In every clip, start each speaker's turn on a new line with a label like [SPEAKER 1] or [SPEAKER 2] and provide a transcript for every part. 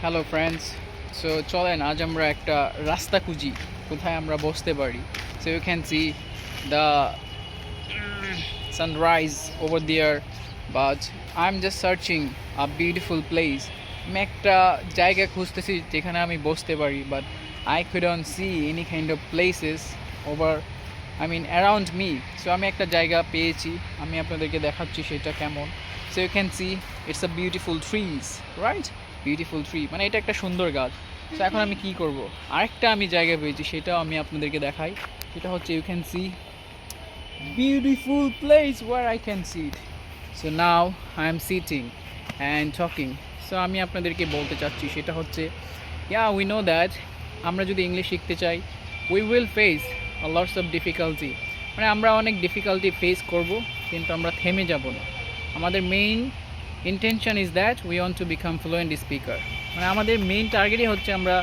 [SPEAKER 1] Hello friends, so চলেন আজ আমরা একটা রাস্তা খুঁজি কোথায় আমরা বসতে পারি। So you can see the sunrise over there, but I'm just searching a beautiful place. আমি একটা জায়গা খুঁজতেছি যেখানে আমি বসতে পারি, but I couldn't see any kind of places over around me. So আমি একটা জায়গা পেয়েছি, আমি আপনাদেরকে দেখাচ্ছি সেটা কেমন। So you can see it's a beautiful trees, right? Beautiful tree মানে এটা একটা সুন্দর গাছ। সো এখন আমি কি করব, আরেকটা আমি জায়গা পেয়েছি, সেটাও আমি আপনাদেরকে দেখাই। সেটা হচ্ছে you can see beautiful place where I can sit. So now I am sitting and talking. So আমি আপনাদেরকে বলতে চাচ্ছি সেটা হচ্ছে, yeah we know that আমরা যদি ইংলিশ শিখতে চাই we will face a lots of difficulty, মানে আমরা অনেক ডিফিকাল্টি ফেস করব, কিন্তু আমরা থেমে যাব না। আমাদের main intention is that we want to become fluent speaker. মানে আমাদের মেইন টার্গেটই হচ্ছে আমরা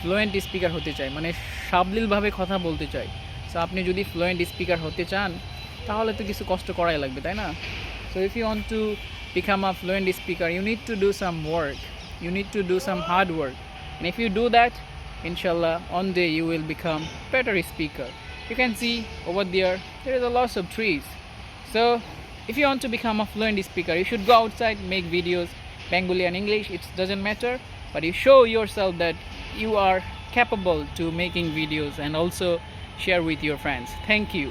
[SPEAKER 1] ফ্লুয়েন্ট স্পিকার হতে চাই, মানে সাবলীলভাবে কথা বলতে চাই। সো আপনি যদি ফ্লুয়েন্ট স্পিকার হতে চান তাহলে তো কিছু কষ্ট করাই লাগবে, তাই না? So if you want to become a fluent speaker you need to do some work, you need to do some hard work, and if you do that, inshallah one day you will become better speaker. You can see over there is a lot of trees. So if you want to become a fluent speaker you should go outside, make videos, Bengali and English, it doesn't matter, but you show yourself that you are capable to making videos and also share with your friends. Thank you.